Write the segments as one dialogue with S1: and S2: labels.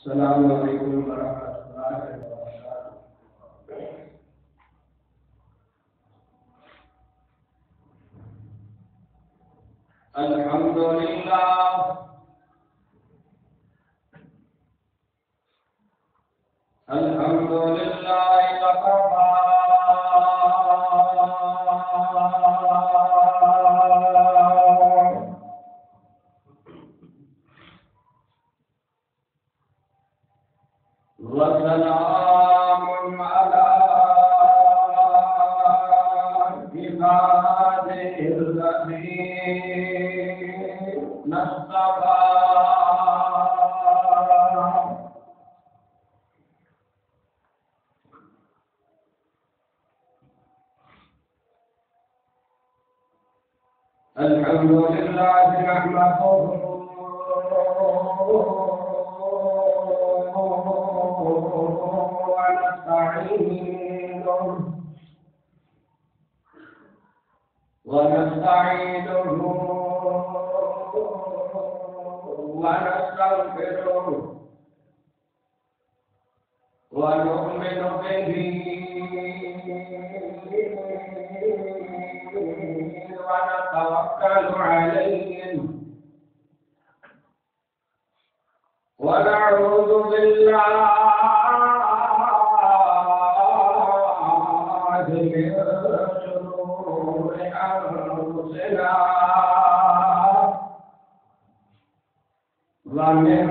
S1: السلام علیکم ورحمۃ اللہ وبرکاتہ۔ الحمد للہ الحمد للہ وکفی وسلام علی عبادہ الذین اصطفیٰ۔ الحمد للہ نحمدہ ونستعينه ونستغفره ونؤمن به ونتوكل عليه ونعوذ بالله من شرور أنفسنا ومن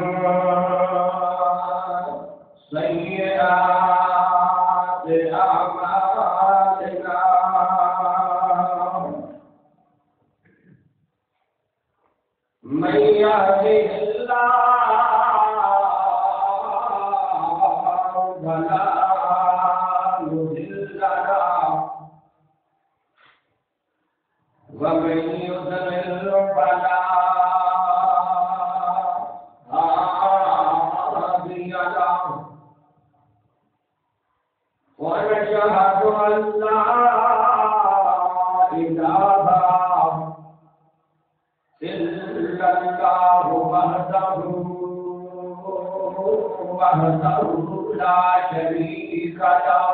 S1: سيئات أعمالنا، من يهده الله فلا مضل له ومن يضلل فلا هادي له، ونشهد أن لا إله إلا الله وحده لا شريك له،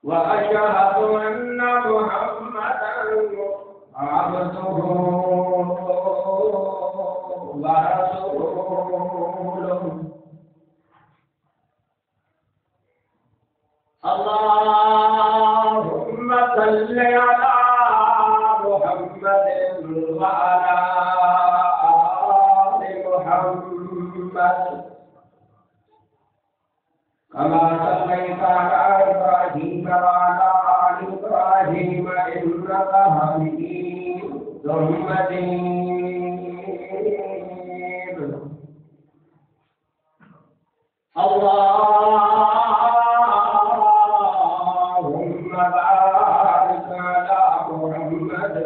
S1: وأشهد أن محمدا عبده ورسوله۔ اللهم صل على محمد وعلى آل محمد كما صليت على إبراهيم وعلى آل إبراهيم إنك حميد مجيد۔ اللهم بارك على محمد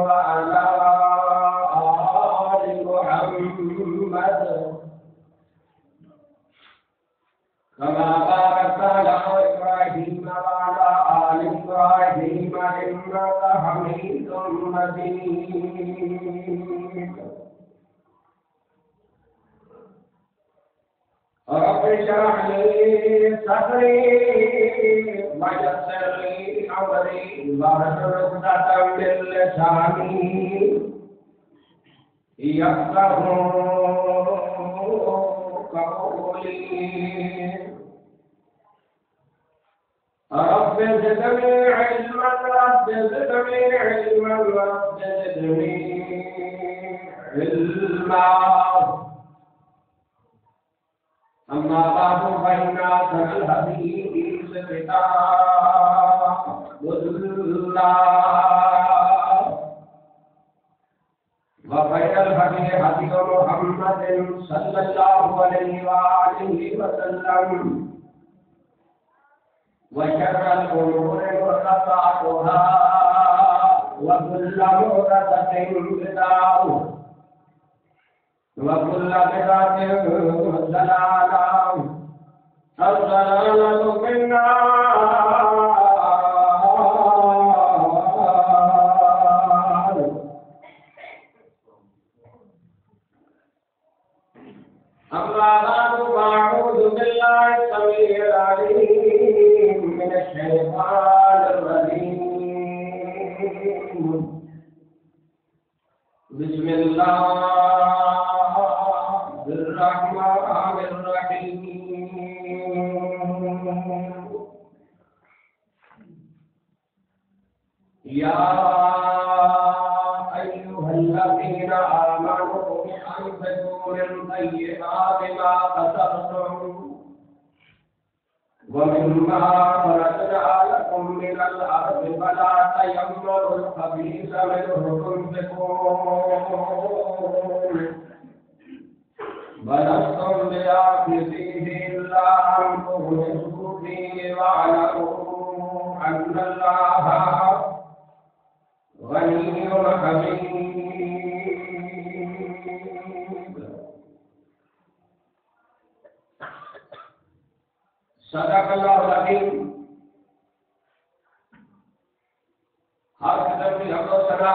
S1: وعلى آل محمد كما باركت على إبراهيم وعلى آل إبراهيم إنك حميد مجيد۔ رب اشرح لي صدري ويسر لي أمري واحلل عقدة من لساني يفقهوا قولي۔ رب زدني علما رب زدني علما رب زدني علما۔ أما بعد فإن أحسن الحديث كتاب الله، وخير الهدي هدي محمد صلى الله عليه وآله وسلم، وشر الأمور محدثاتها وكل محدثة بدعة وكل بدعة ضلالة، الضلالة في النار۔ أما بعد فأعوذ بالله السميع العليم من الشيطان الرجيم بسم الله الرحمن الرحيم يا أيها الذين آمنوا أنفقوا من طيبات ما كسبتم ومما خرجنا لكم من الأرض فلا تيمموا الخبيث منه تنفقون ولستم بآخذيه إلا أن تغمضوا فيه واعلموا أن الله غني حميد. صدق اللہ العظیم. ہر قسم کی حمد و ثنا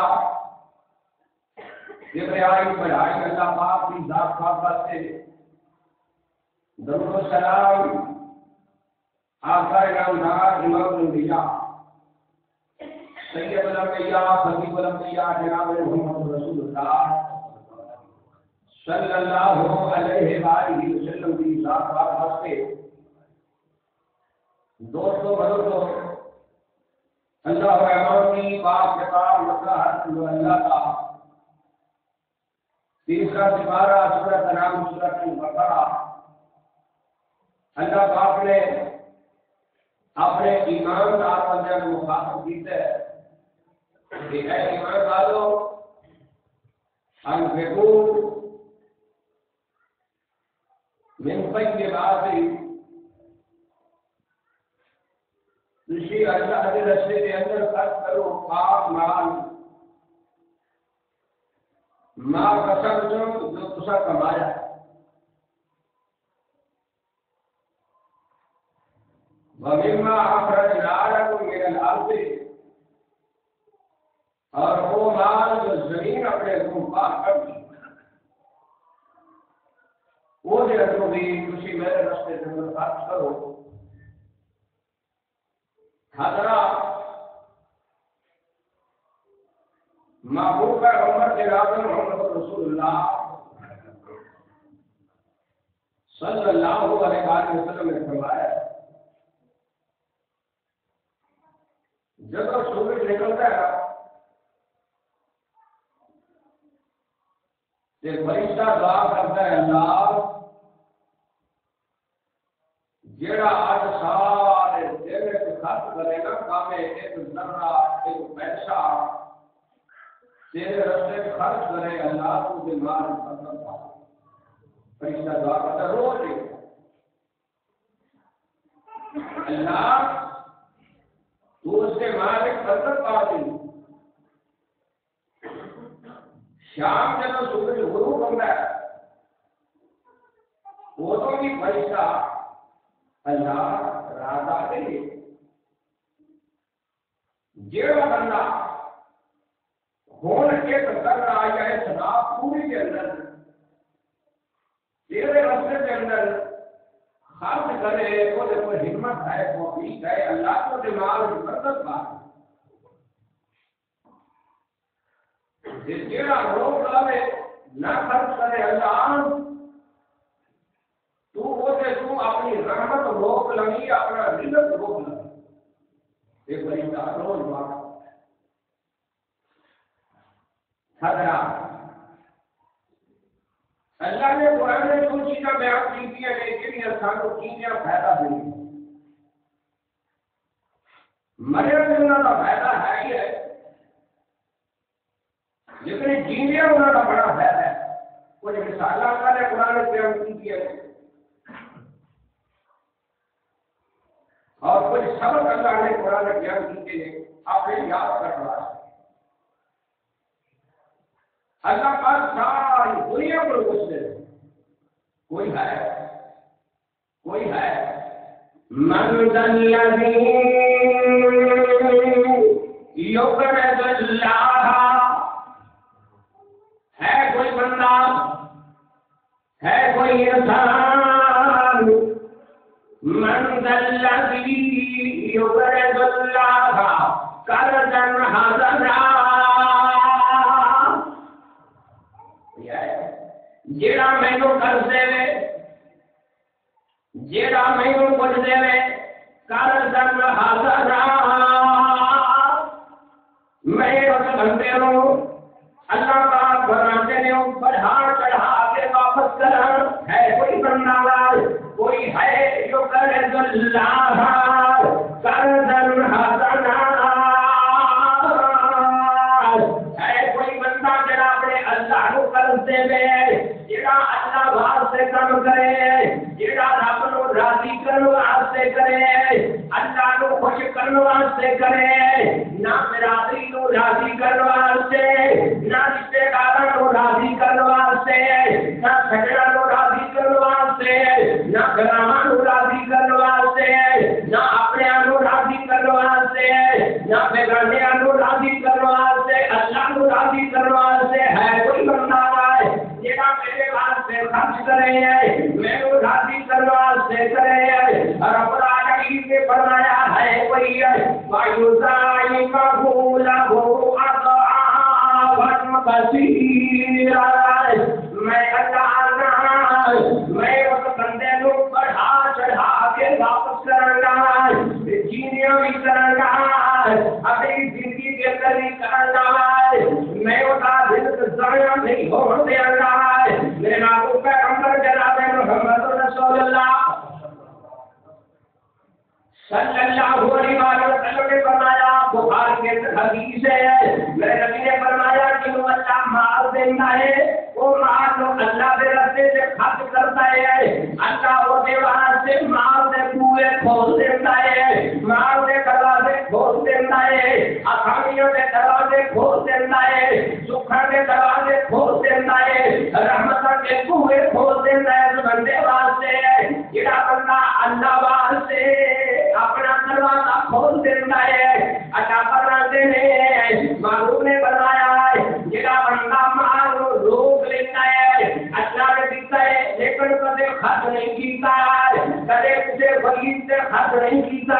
S1: ابراہیم بڑھائی اللہ پاک کی ذات پاک سے درود و سلام آقا نامدار امام الانبیاء سید الانبیاء خطیب الانبیاء جناب محمد رسول اللہ صلی اللہ علیہ وآلہ وسلم کی ذات پاک سے دوستو بزرگو اللہ رحمان کی پاک کتاب مصلحت اللہ کا تیسرا سپارہ سورۃ نام سورۃ البقرہ. اللہ پاک نے اپنے ایماندار بندوں کو مخاطب کیتے کہ اے ایمان والو انفقوا من طیبات تشی اللہ کے رستے کے اندر خرچ کرو پاک مال ما کسبتم جو تسا کمایا ومما اخرجنا لكم من الارض اور وہ مال جو زمین اپنے تم پاک کر دی وہ دے دو بھی تشی میرے رستے کے اندر خرچ کرو. حضرات محبوب پیغمبر جناب محمد رسول اللہ صلی اللہ علیہ وسلم نے فرمایا جب سورج نکلتا ہے تو فرشتہ دعا کرتا ہے اللہ جیڑا آج سارے دن خرچ کرے گا کامے ایک ذرہ ایک پیسہ تیرے رستے میں خرچ کرے اللہ تو بیمار کرتا فرشتہ دعا کرتا روز اللہ تو اس کے مالک برکت پا دی. شام جب سورج غروب ہوتا ہے وہ تو بھی فرشتہ اللہ راضا دے جیڑا بندہ ہون کے کر رہا ہے سدا پوری کے اندر تیرے رستے کے اندر خرچ کرے وہ دیکھو ہمت ہے توفیق ہے اللہ کو دماغ برکت بات جیڑا روک لاوے نہ خرچ کرے اللہ تو وہ دے تو اپنی رحمت روک لگی اپنا رزق روک لگی. ایک بڑی روز بات حضرات اللہ نے قرآن میں جو چیزیں بیان کی ہیں لیکن انسان کو چیزیں فائدہ دیں مرے انہوں کا فائدہ ہے ہی ہے لیکن جینے انہوں کا بڑا فائدہ ہے. کچھ مثال اللہ نے قرآن میں بیان کی ہے اور کچھ سبق اللہ نے قرآن میں بیان کیے آپ نے یاد کر رہا ہے. اللہ پاک ساری دنیا پر گزرے کوئی ہے من ذا الذی یقرض اللہ ہے کوئی بندہ ہے کوئی انسان من ذا الذی یقرض اللہ قرضا حسنا جیڑا مینوں قرض دے جیڑا مینوں کچھ دے قرضا حسنا میں اس بندے نوں اللہ پاک فرماتے ہیں بڑھا چڑھا کے واپس کرا ہے کوئی بندہ کوئی ہے جو قرض اللہ قرضا حسنا ہے کوئی بندہ جڑا اپنے اللہ کو قرض دے جڑا اللہ واسطے کام کرے جڑا رب نو راضی کرنے واسطے کرے اللہ نو خوش کرنے واسطے کرے نہ برادری نو راضی کرنے واسطے نہ رشتے داراں نو راضی کرنے واسطے نہ سجنا نو راضی کرنے واسطے نہ گھراں نو راضی کرنے واسطے نہ اپنے نو راضی کرنے واسطے نہ بیگانیاں نو راضی کرنے واسطے اللہ نو راضی کرنے واسطے ہے کوئی بندہ جڑا میرے واسطے خرچ کرے میں نو راضی کرنے واسطے کرے رب العالمین نے فرمایا ہے کوئی وَيُضَاعِفَهُ لَهُ أَضْعَافًا كَثِيرًا میں اللہ میں اس بندے نو بڑھا چڑھا کے واپس کرنا جینے بھی کرنا اپنی زندگی کے قریب کرنا میں اس کا رزق ضائع نہیں ہونے دینا میرے نبی پیغمبر جناب محمد رسول اللہ صلی اللہ علیہ وسلم نے فرمایا بخاری کے حدیث ہے میرے نبی نے فرمایا کہ وہ اللہ مال دیتا ہے وہ مال کو اللہ کے راستے سے خرچ کرتا ہے اللہ وہ کے واسطے مال سے کنویں کھول دیتا ہے مال کے دروازے کھول دیتا ہے آسانیوں کے دروازے کھول دیتا ہے سکھ کے دروازے کھول دیتا ہے رحمت کے کنویں کھول دیتا ہے اس بندے واسطے جڑا بندہ اللہ واسطے اپنا دروازہ کھول دیتا ہے اچھا فرماتے ہیں معلوم نے بتایا ہے جڑا بندہ مال روک لیتا ہے اللہ نے دیتا ہے لیکن کبھی خرچ نہیں کیتا کبھی کسی غریب سے خرچ نہیں کیتا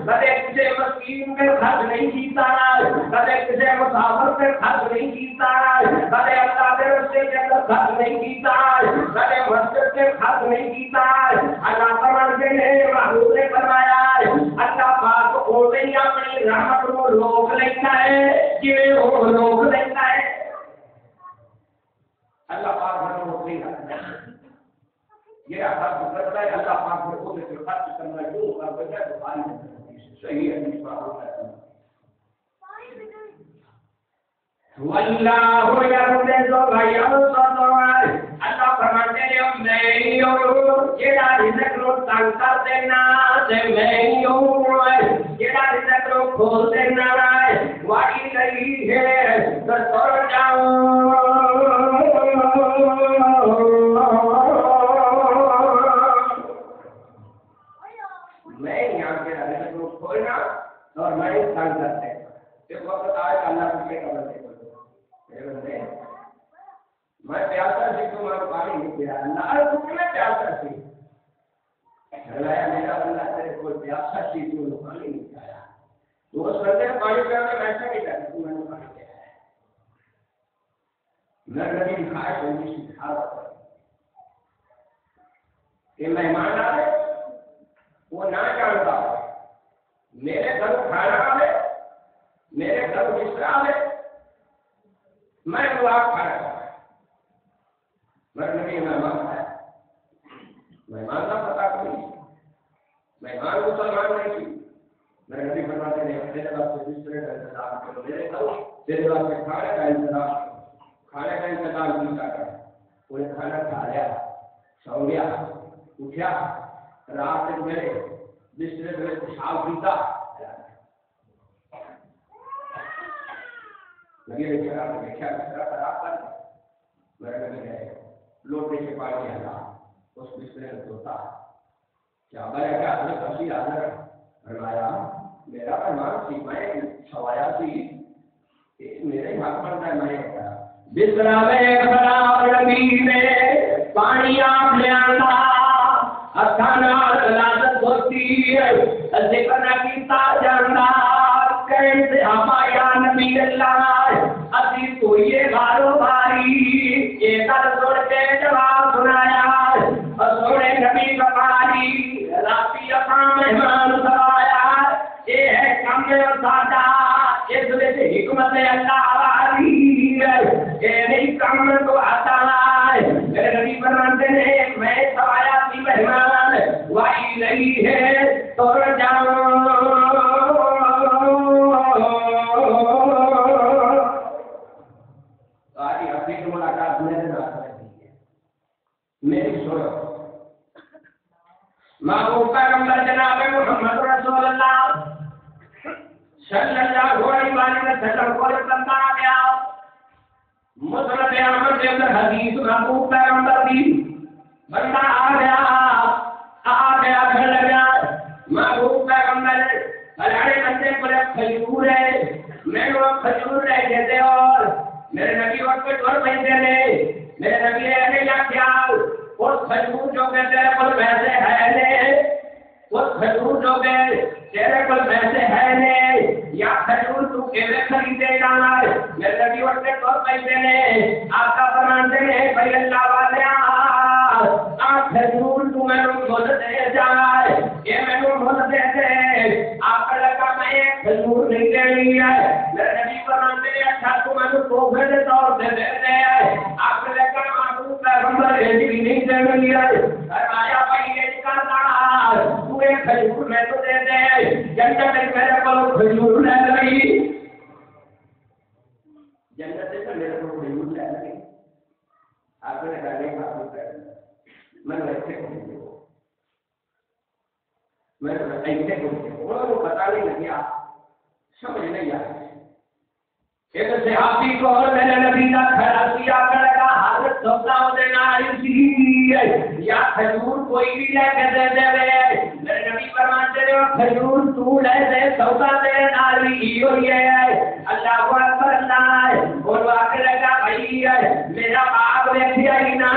S1: کبھی کسی مسکین میں خرچ نہیں کیتا کبھی کسی مسافر سے خرچ نہیں کیتا کبھی اللہ کے راستے سے خرچ نہیں کیتا کبھی مسجد سے خرچ نہیں کیتا اللہ فرماتے ہیں معلوم نے فرمایا اللہ پاک کو نہیں اپنی رحمت کو روک لیتا ہے کہ وہ روک لیتا ہے اللہ پاک کو روک نہیں لیتا یہ خرچ کرتا ہے اللہ پاک کو خود سے خرچ کرنا جو کر بجائے تو پانی صحیح ہے اس بات ہوتا ہے واللہ یرزق من یشاء اللہ فرماتے ہیں میں ہی ہوں جڑا رزق نو تنگ کر دینا تے میں ہی ہوں جڑا رزق نو کھول دینا واہی نہیں ہے تو سو جاؤں میں یہاں کے رزق نو کھولنا اور میں تنگ کرتے ایک وقت آئے اللہ کو کیا کرتے میں پیاسا سی تو میں پانی نہیں پیا اللہ کو میں پیاسا سی میرا بندہ تیرے کوئی پیاسا سی تو پانی نہیں پایا تو اس بندے نے پانی پیا میں ایسا نہیں کہتا تو میں نے پانی پیا ہے میں نبی خواہش ہوگی سکھا رہا کہ مہمان آئے وہ نہ جانتا میرے گھر کھانا آئے میرے گھر بستر آئے میں دعا کھانا میں نبی مہمان ہے مہمان کا پتا کوئی مہمان مسلمان نہیں تھی میں نبی فرماتے ہیں تیرے واسطے بستر کا انتظام کرو میرے گھر تیرے واسطے کھانے کا انتظام کھانے کا انتظام کیا کر کوئی کھانا کھا لیا سو گیا اٹھا رات تک میرے بستر میں پیشاب پیتا لگے دیکھا خراب کر میرے لگے گئے لوٹے سے پانی آنا اس بستر میں دھوتا کیا میں کیا حضرت کسی حاضر فرمایا میرا مہمان سی میں سوایا سی میرے ہاتھ پڑتا ہے میں بستر میں خراب لگی میں پانی آپ لے ہوتی ہے ذکر نہ کیتا جاندا کیسے ہمارا نبی اللہ اسی تو یہ بارو باری یہ گل سن کے جواب سنایا سونے نبی بخاری راتی اپنا مہمان سرایا یہ ہے کم ساڈا اس وچ حکمت اللہ والی یہ نہیں کم تو آتا ہے میرے نبی فرماتے ہیں میں سرایا تھی مہمان وائی نہیں ہے تو جاؤ ملاقات میری سنو محبوب پیغمبر جناب محمد رسول اللہ صلی اللہ علیہ وسلم کو بندہ آ گیا مسند احمد کے اندر حدیث محبوب پیغمبر کی بندہ آ گیا گھر لگا محبوب پیغمبر فلانے بندے کو کھجور ہے میں وہ کھجور لے دیتے اور میرے نبی وقت ڈور پہنتے نے میرے نبی نے کیا وہ کھجور جو کہ تیرے پر ویسے ہے نے وہ کھجور جو کہ تیرے پر ویسے ہے نے یا کھجور تو کیسے خریدے گا میرے نبی وقت ڈور پہنتے نے آقا فرماتے ہیں بھائی اللہ والے کھجور تو میں مول دے جائے یہ میں مول دے دے آقا لگا میں کھجور نہیں دینی ہے میرے نبی فرماتے ہیں اچھا تو میں توحفے کے طور پہ دے دے آپ نے کہا محبوب پیغمبر یہ نہیں دینی ہے فرمایا بھائی یہ کرنا تو ایک کھجور میں تو دے دے جنت میں میرے کو کھجور لے لگی جنت سے میرے کو کھجور لے لگی آپ نے کہا نہیں محبوب پیغمبر میں ایسے کہوں میں ایسے کہوں وہ پتا نہیں لگیا سمجھ نہیں آیا ایک صحابی کو اور میرے نبی کا کھڑا کیا کرا حضرت سودا دینا اسی یا کھجور کوئی بھی لے کے دے دے میرے نبی فرماتے ہیں کھجور تو لے دے سودا دینا ہوئی ہے اللہ اکبر اللہ اور واقع لگا بھائی میرا باپ دیکھیا ہی نہ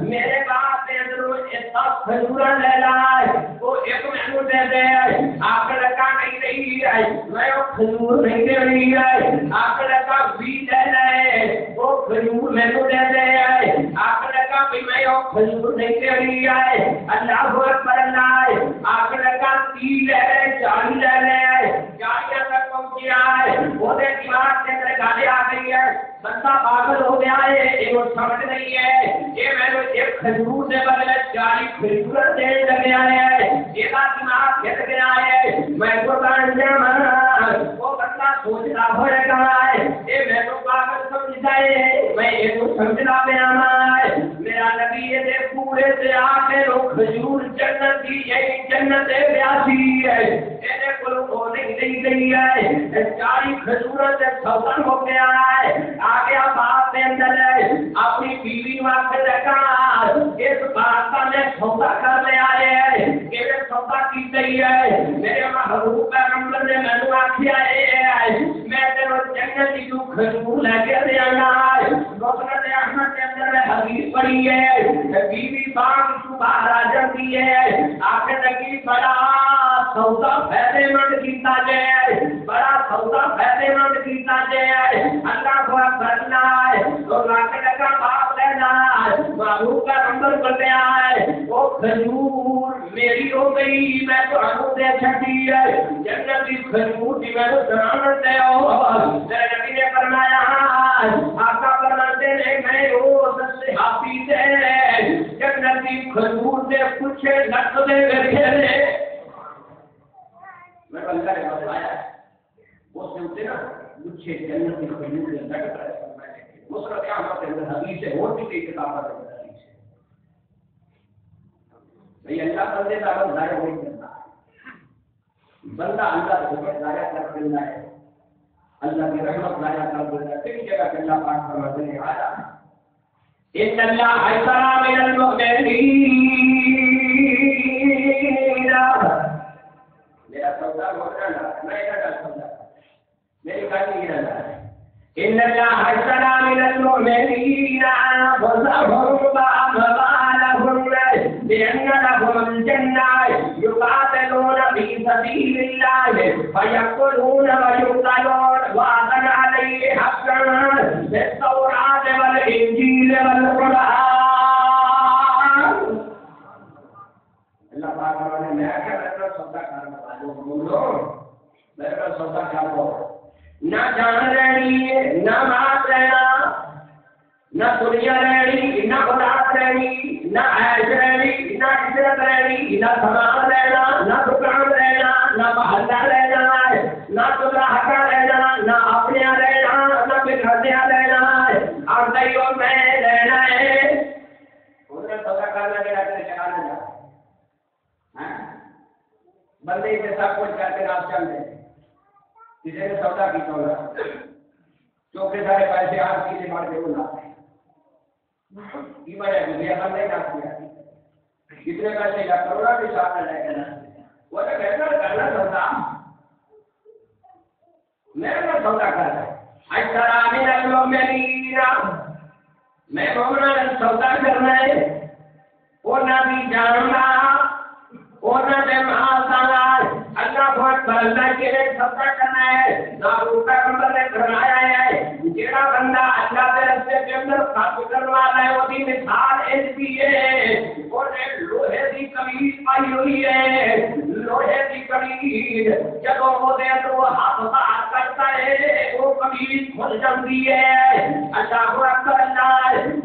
S1: میرے باپ نے سب کھجور لے لائے وہ ایک مینو دے دے آپ لگا نہیں رہی ہے میں وہ کھجور نہیں دے رہی ہے آپ لگا بھی دے دے وہ کھجور مینو دے دے آپ لگا بھی میں وہ کھجور نہیں دے رہی ہے اللہ اکبر اللہ آپ لگا 30 لے لے 40 لے لے 40 تک پہنچیا ہے وہ دماغ کے اندر گالی آ گئی ہے بندہ پاگل ہو گیا ہے یہ وہ سمجھ نہیں ہے یہ میں نے ایک کھجور سے بدلے 40 کھجور دینے لگے ہے یہ دماغ گھر گیا ہے میں تو وہ بندہ سوچنا پڑے گا یہ میں تو پاگل سمجھ جائے میں یہ تو سمجھنا پڑا ہے میرا نبی یہ پورے سے آ کے کھجور جنت کی یہی جنت بیاسی ہے یہ کو نہیں گئی ہے 40 کھجور سے سودا ہو گیا ہے آگے باپ کے اندر اپنی بیوی واقع لگا اس بات کا میں سودا کر لے آئے کہ سودا کی گئی ہے میرے محبوب پیغمبر نے مینو آخیا میں تیرو جنت کی جو کھجور لے کے دے آنا مسند احمد کے اندر میں حدیث پڑھی ہے بیوی باپ تو باہر آ جاتی ہے آخر لگی بڑا سودا فائدے مند کیتا جائے بڑا سودا فائدے مند کیتا جائے اللہ کو کرنا ہے تو لاکھ لگا باپ لینا محبوب کا نمبر کر دیا ہے وہ کھجور میری ہو گئی میں تو انو دے چھٹی ہے جنت کی کھجور کی میں تو سلامت دے میرے نبی نے فرمایا آقا فرماتے ہیں میں وہ سے حافی سے جنت کی کھجور سے کچھ لکھ دے بیٹھے رہے میں بندہ نے بتایا وہ سنتے نا کچھ جنت کی کھجور سے لکھ رہے مسند احمد کے اندر حدیث ہے اور بھی کئی کتابیں ہیں حدیث ہے بھئی اللہ بندے کا عمل ضائع نہیں کرتا بندہ اللہ کو ضائع کر دینا ہے اللہ کی رحمت ضائع کر دینا ہے کئی جگہ کہ اللہ پاک فرماتے ہیں آیا ان اللہ اشترى من المؤمنین میرا سودا ہو رہا ہے میں کیا سودا میری گاڑی گرا ہے ان اللہ اشترى من المؤمنین انفسهم واموالهم بان لهم الجنہ
S2: فيقولون ويقتلون وعدا عليه حقا في التوراة والإنجيل والقرآن.
S1: اللہ پاک نے میں کیا میرا سودا کرنا والوں بولو میرا سودا کرو
S2: نہ جان رہی نہ مات رہنا نہ دنیا رہی نہ اولاد رہی نہ عیش رہی نہ عزت رہی نہ سامان رہنا نہ دکان رہنا نہ محلہ رہنا نہ چودراہا رہنا نہ اپنے رہنا نہ بگڑیا رہنا اور دیو میں رہنا ہے.
S1: انہیں سودا کرنا کے رکھنے چلانا جا بندے سے سب کچھ کر کے آپ چل رہے کسی نے سودا کی تو چوکے سارے پیسے آپ کی لیے مار کے بولا بندے نہ کتنے پیسے یا کروڑا بھی ساتھ لے کے وہ تو کہنا کرنا سودا میں سودا کر رہا میں مومنا سودا کرنا ہے وہ نہ بھی جاننا ہونا دے مہاسانا اللہ بہت بلندہ کے لئے سبتا کرنا ہے نابود کا کمبر نے کرنایا ہے جیڑا بندہ اللہ دے رستے کے اندر خاص کروا رہا ہے وہ بھی مثال ایس بھی ہے وہ نے لوہے دی قمیض پائی ہوئی ہے لوہے دی قمیض جب وہ دے تو وہ ہاتھ باہر کرتا ہے وہ قمیض کھل جاتی ہے اللہ اکبر اللہ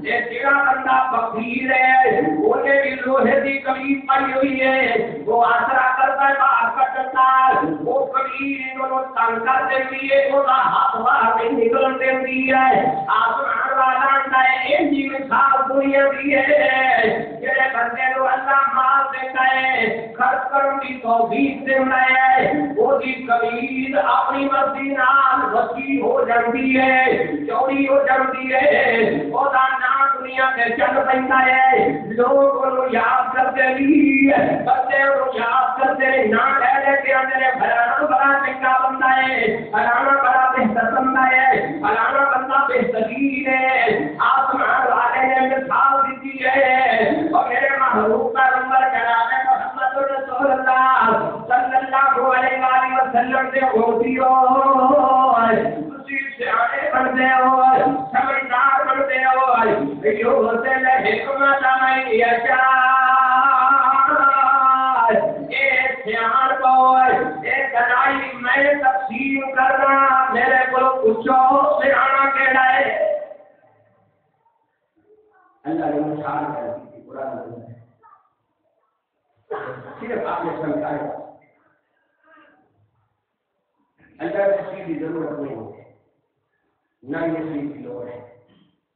S1: یہ جیڑا بندہ فقیر ہے وہ نے بھی لوہے دی قمیض پائی ہوئی ہے وہ آسرا کرتا ہے باہر کرتا ہے وہ کبھی انہوں تنگ کر دیتی ہے وہ ہاتھ باہر نہیں نکل دیتی ہے آسمان والا ہے ان جی میں خاص دنیا بھی ہے جیسے بندے کو اللہ مال دیتا ہے خرچ کرنے کی توفیق دیتا ہے وہ بھی کبھی اپنی مرضی نال وسیع ہو جاتی ہے چوڑی ہو جاتی ہے وہ نام دنیا میں چل پڑتا ہے لوگ کو یاد کرتے بھی بندے کو یاد کرتے نہ لے لے کے میرے فلانا بڑا چنگا بندہ ہے فلانا بڑا بہتر بندہ ہے فلانا بندہ بہترین ہے آسمان والے نے مثال دی ہے اور میرے محبوب کا نمبر جناب محمد رسول اللہ صلی اللہ علیہ وسلم سے ہوتی ہو سیانے بنتے ہو سمجھدار بنتے ہو یہ ہوتے لے حکمت میں میں تقسیم کرنا میرے کو پوچھو سرانا کہنا ہے اللہ نے مثال کر دی تھی قرآن میں صرف آپ نے سمجھایا اللہ نے سیدھی ضرورت نہیں ہے نہ یہ سیدھی لوڑ ہے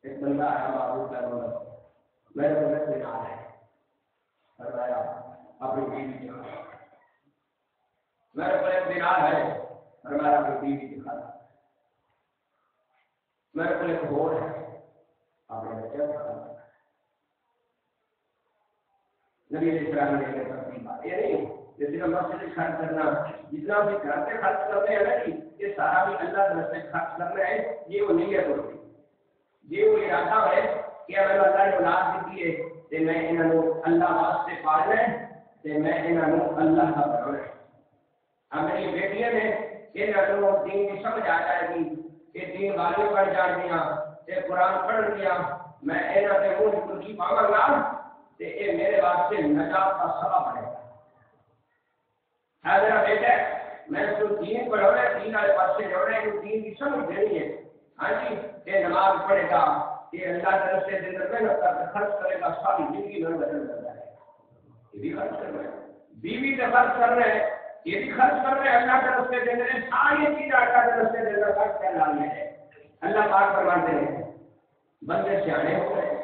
S1: ایک بندہ آیا بابو کا نمبر میرے بندے سے نہ ہے فرمایا اپنی بیوی جہاں میرے پر ایک دینار ہے فرمایا اپنی بیوی دکھانا میرے پر ایک ہور ہے اپنے بچے دکھانا نبی علیہ السلام نے یہ ترتیب بات یہ نہیں جیسے کہ مسجد خرچ کرنا جتنا بھی گھر سے خرچ کرتے ہیں نا یہ سارا بھی اللہ کے راستے خرچ کرنا ہے یہ وہ نیت ہوتی یہ وہ ارادہ ہے کہ اگر اللہ نے اولاد دیتی ہے تو میں انہوں اللہ واسطے پالنا ہے تو میں انہوں اللہ کا بنانا ہے اب میری بیٹیاں نے انہوں دین کی سمجھ آ جائے گی کہ دین والیوں پر جان دیا کہ قرآن پڑھ دیا میں انہوں نے منہ کی پاؤں گا تو یہ میرے واسطے نجات کا سبب بنے گا ہے میرا بیٹا میں اس کو دین پڑھونا ہے دین والے پاس سے جوڑنا ہے کہ دین کی سمجھ دینی ہے ہاں جی یہ نماز پڑھے گا یہ اللہ کے راستے کے اندر محنت کر کے خرچ کرے گا ساری زندگی میں بدل جاتا ہے یہ بھی خرچ کر رہے ہیں بیوی سے خرچ کر رہے ہیں یہ بھی خرچ کر رہے ہیں اللہ کے راستے کے اندر ساری چیزیں اللہ کے راستے کے اندر خرچ کر ڈالنے ہیں اللہ پاک فرماتے ہیں بندے سیانے ہو گئے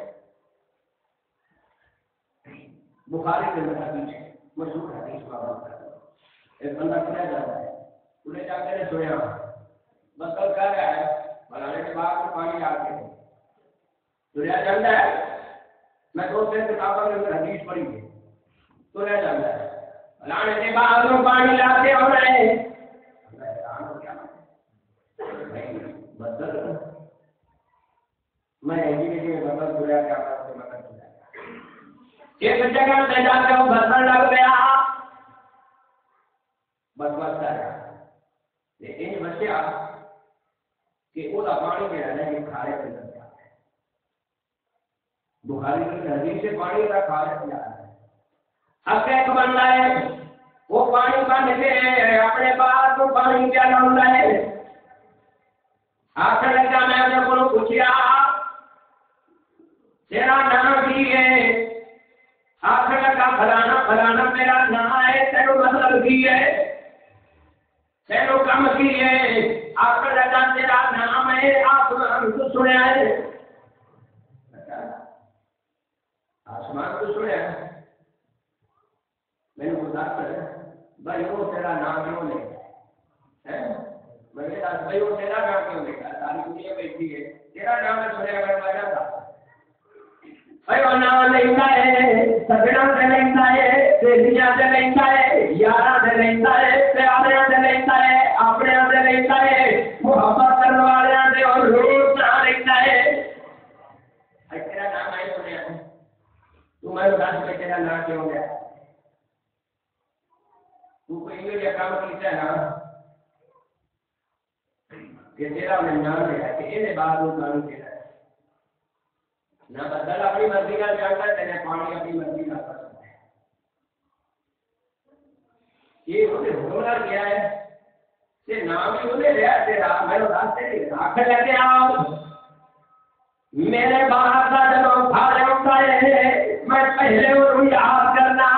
S1: بخاری کے اندر حدیث ہے مشہور حدیث کا بات کرتا ہے ایک بندہ کھڑا جاتا ہے انہیں جا کے سویا بندہ کہہ رہا ہے بنانے کے بعد میں پانی لا کے سویا جاتا ہے میں 2-3 کتابوں کے اندر حدیث پڑھی ہے سویا جاتا ہے بنانے کے بعد میں پانی لاتے ہو رہے ہیں بدل میں بدل سویا کیا ایک جگہ سے جا کے وہ برتن ڈال گیا بس بس کر
S2: دسیا کہ وہ پانی جہاں ہے یہ کھارے کے اندر جا رہا ہے. بخاری کی حدیث سے پانی کا کھارے جا رہا ہے. اب ایک بندہ ہے وہ پانی بن کے اپنے باہر کو پانی پیا لاؤں ہے. آخر لگا میں نے کو پوچھا تیرا نام کی ہے؟ آخر لگا فلانا فلانا میرا نام ہے. تیرو مطلب کی ہے؟ تیرو کم کی ہے؟ آخر لگا تیرا نام ہے آسمان کو سنیا ہے. آسمان کو سنیا ہے. میں نے بتا کر بھائی وہ تیرا نام کیوں نہیں ہے؟ میں نے کہا بھائی وہ تیرا نام کیوں نہیں ہے؟ ساری دنیا بیٹھی ہے تیرا نام ہے سنیا کر میں جاتا بھائی وہ نام لیتا ہے سجنا سے لیتا ہے سہیلیاں سے لیتا ہے یاراں سے لیتا ہے پیاریاں سے لیتا ہے اپنے سے لیتا ہے محبت کرنے والوں سے اور روز نہ لیتا ہے. تیرا نام آئی سنیا تو میں بتا کہ تیرا نام کیوں گیا؟ تو کوئی یہ کام کیتا ہے نا کہ تیرا میں نام لیا کہ یہ بعد وہ کام کیا ہے نہ بدل اپنی مرضی کا جانتا ہے تیرے پانی اپنی مرضی کا پسند ہے. یہ ہونا کیا ہے کہ نام ہی انہیں لیا تیرا میں راستے نہیں آخر لگے آؤ میرے باہر کا جب بھاڑے ہوتا ہے میں پہلے انہوں یاد کرنا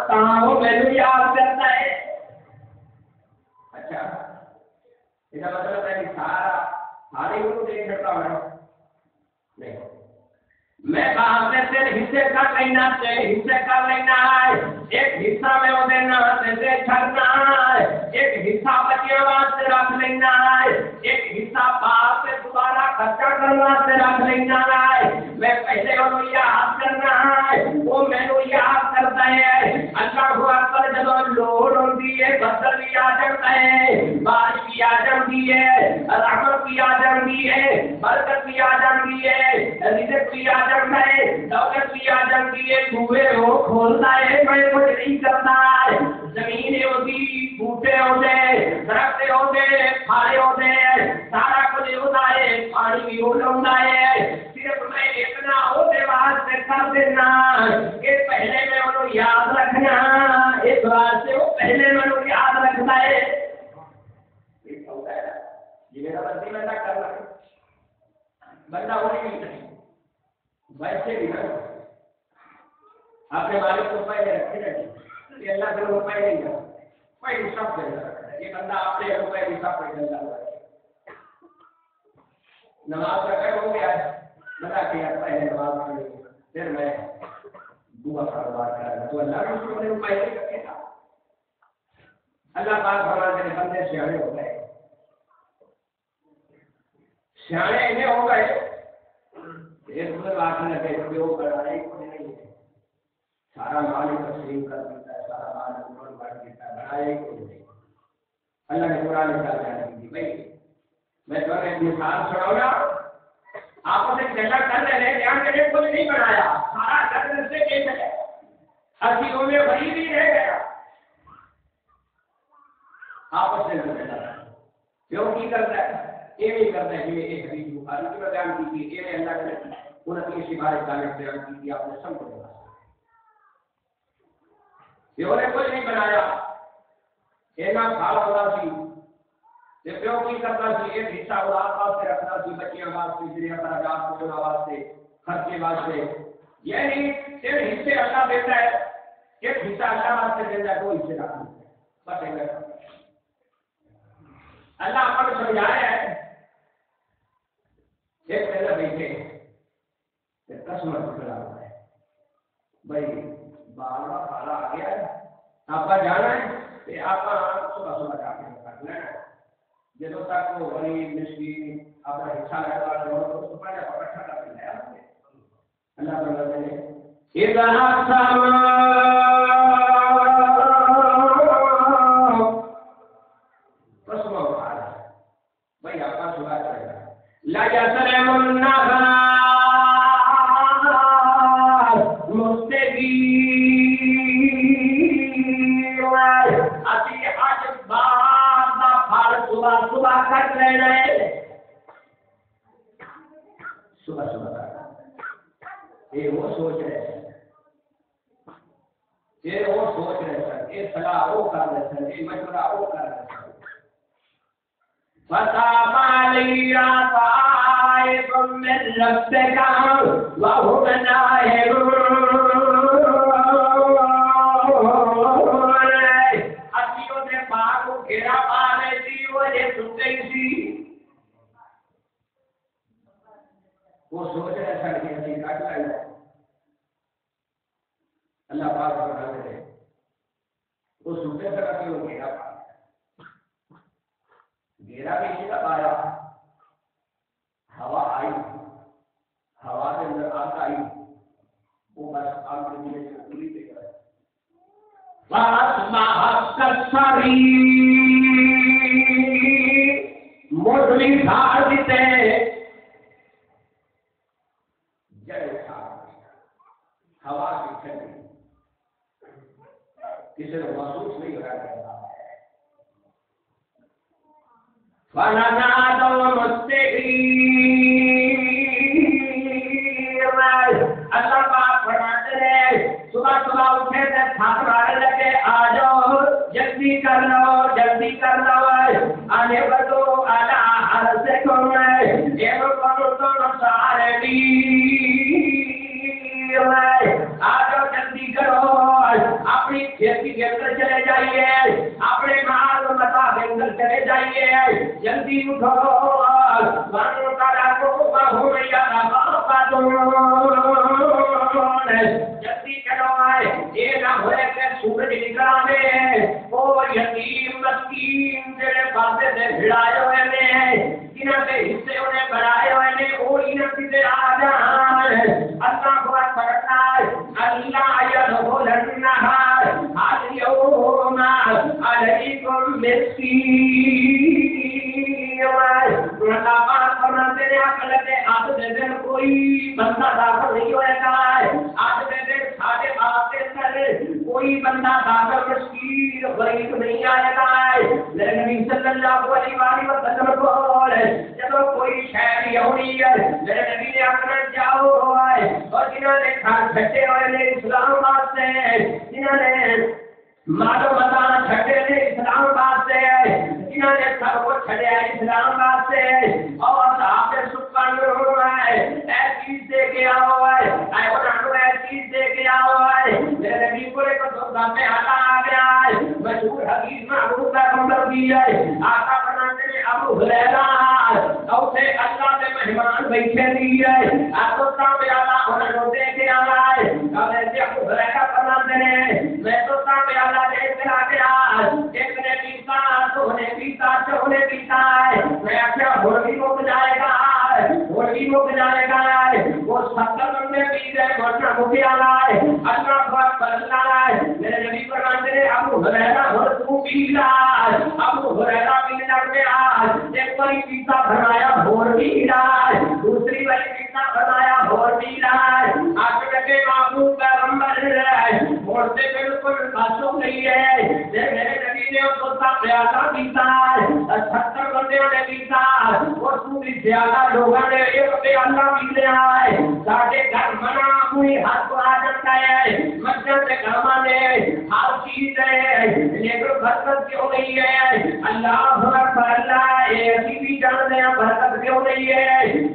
S2: کام میں یاد کرتا ہے. اچھا اس کا مطلب ہے کہ سارے کو دیکھ سکتا ہوں نہیں میں باہر سے تیرے حصے کر لینا ہے. ایک حصہ میں وہ دینا سے چھڑنا ہے. ایک حصہ بچے واسطے رکھ لینا ہے. ایک حصہ باہر سے دوبارہ خرچہ کرنے واسطے رکھ لینا ہے. میں پہلے انہوں یاد کرنا ہے وہ مینو یاد کرتا ہے. اللہ اکبر جب لوڑ ہوتی ہے بدل بھی آ جاتا ہے بارش بھی آ جاتی ہے رحمت بھی آ جاتی ہے برکت بھی آ جاتی ہے رزق بھی آ جاتا ہے دولت بھی آ جاتی ہے. کنویں وہ کھولتا ہے میں کچھ نہیں کرتا ہے. زمینیں ہوتی بوٹے ہوتے درخت ہوتے پھاڑے ہوتے سارا کچھ ہوتا ہے پانی بھی ہوتا ہے. صرف میں اتنا ہوتے واسطے کر دینا کہ پہلے میں انہوں یاد رکھنا اس واسطے وہ پہلے میں انہوں یاد رکھتا ہے. یہ میرا مرضی میں کرنا بندہ ہونے نہیں چاہیے ویسے بھی نا اپنے مالک کو پہلے رکھے رکھے کہ اللہ کے روپئے نہیں ہے کوئی سب پیسہ رکھتا ہے. یہ بندہ اپنے روپئے بھی سب پیسہ ڈالتا ہے. نماز کا کیا ہو گیا ہے بتا کیا پہلے نماز پڑھی پھر میں دعا کاروبار کرا تو اللہ کے اس کو روپئے نہیں رکھے گا. اللہ پاک فرماتے ہیں بندے سیانے ہو گئے سیانے انہیں ہو گئے ایک میں بات لگے کہ وہ کرائے کوئی نہیں ہے سارا مال تسلیم کر دیتا ہے سارا مال قربان کر دیتا ہے بنائے کوئی نہیں. اللہ نے قرآن میں کہا دی بھائی میں تمہیں ایک مثال سناؤں گا آپ سے جگہ کر رہے ہیں دھیان کے لیے کچھ نہیں بنایا سارا گھر سے لے چلے ہر چیزوں میں وہی بھی رہ گیا آپ سے کیوں کی کرتا ہے یہ نہیں کرتا ہے کہ ایک حدیث بخاری کی بیان کی تھی یہ اللہ نے انہیں سفارش تعلق بیان کی تھی آپ نے سب کو پیو نے کچھ نہیں بنایا اینا کھالا ہوتا سی تے پیو کی کرتا سی ایک حصہ اولاد واسطے رکھنا سی بچیاں واسطے ذریعہ خراجات پوچھنا واسطے خرچے واسطے یعنی صرف حصے اللہ دیتا ہے ایک حصہ اللہ واسطے دیتا ہے دو حصے رکھنا بس اللہ آپ کو سمجھا رہا ہے ایک پہلے بیٹھے قسم ٹکڑا ہوا ہے بھائی بال کا کھانا آ گیا ہے آپ کا جانا ہے کہ آپ صبح صبح جا کے کرنا ہے جب تک وہ غریب مسکین اپنا حصہ لگا رہے ہو تو اس کو پہلے اکٹھا کر کے لایا اللہ تعالیٰ نے قسم اٹھا رہا ہے بھائی آپ کا صبح چلے گا لا يسلم صبح کا صبح صبح کا یہ وہ سوچ رہے ہیں یہ وہ سوچ رہے سن یہ صلاح وہ کر رہے سن یہ مشورہ وہ کر رہے سن فَتَابَ عَلَيْهِ طَائِفٌ مِّن رَّبِّكَ وَهُمْ نَائِمُونَ ہاتھیوں نے باغ کو گھیرا پا رہی تھی وہ یہ سن گئی تھی وہ سوچ رہے سن کہ اسی کٹ لائے اللہ پاک بنا دے وہ سنتے طرح کہ وہ گھیرا پا گھیرا بھی اسی کا پایا ہوا آئی ہوا کے اندر آگ آئی وہ بس آگ کے نیچے سے پوری پہ گئے وَأَصْبَحَ كَالصَّرِيمِ موسمی دھار دیتے جڑے ہوا کی ٹھنڈی کسی کو محسوس نہیں ہو رہا ہے فَنَادَوْا مُسْتَغِيثًا اللہ پاک فرماتے ہیں صبح صبح اٹھے تھے تھک مارنے لگے آ جاؤ جلدی کر لو آنے بدو آنا ہر سے کون ہے یہ کرو تو سارے آ جاؤ جلدی کرو اپنی کھیتی کے اندر چلے جائیے اپنے مال متا کے اندر چلے جائیے جلدی اٹھو مانو کا کو ہو گیا جلدی کرو یہ نہ ہوئے کہ سورج نکالے وہ یتیم مسکین جڑے باتیں سے بھڑائے ہوئے نے جنہاں کے حصے انہیں بڑھائے ہوئے نے وہ انہیں کسے آ جان اللہ کو پڑھنا اللہ یدخلنہا اليوم علیکم مسکین آج دے دن کوئی بندہ داخل نہیں ہوئے گا آج دے دن سارے بات کے اندر کوئی بندہ داخل مسکین غریب نہیں آئے گا نبی صلی اللہ علیہ وسلم کو جب کوئی شہر یہودی ہے میرے نبی نے اپنا جاؤ اور جنہوں نے کھان چھٹے ہوئے نے اسلام آباد سے جنہوں نے مالو مدان چھٹے نے اسلام آباد سے جنہوں نے سب کو چھڑے اسلام آباد سے اور آپ نے سکان اے چیز دے کے آؤ اے انہوں اے چیز دے کے آؤ میرے نبی کو ایک دوسرا میں آ گیا مشہور حدیث میں ابو پیغمبر بھی ہے آقا فرماتے ہیں ابو ہریرہ اور سے اللہ کے مہمان بیٹھے دیے آپ کو سامنے اللہ انہوں دے کے آ ہے کہتے ابو ہریرہ فرماتے ہیں میں تو سامنے اللہ دے کے آ گیا ایک نے پیتا تو نے پیتا تو نے پیتا میں اچھا ہولی مک جائے گا وہ 70 بندے پی گئے مرنا مکے آنا ہے اللہ بات کرنا ہے میرے نبی فرماتے ہیں ابو ہریرہ ہو تو پی رہا ابو ہریرہ پی لگے آج ایک باری پیتا بھرمایا بھور پی رہا ہے دوسری باری پیتا بھرمایا بھور پی رہا ہے آپ لگے معبود پیغمبر ہے بھورتے بالکل باتوں نہیں ہے میرے نبی نے اس کو پیاسا پیتا ہے 70 بندے نے پیتا اور تو بھی زیادہ لوگوں نے ایک پہ اللہ پی لیا ہے ساڑھے گھر منا ہوئی ہاتھ کو آ جاتا ہے مسجد سے گھرمانے ہر چیز ہے لیکن برکت کیوں نہیں ہے اللہ اکبر اللہ ایسی بھی جانتے ہیں برکت کیوں نہیں ہے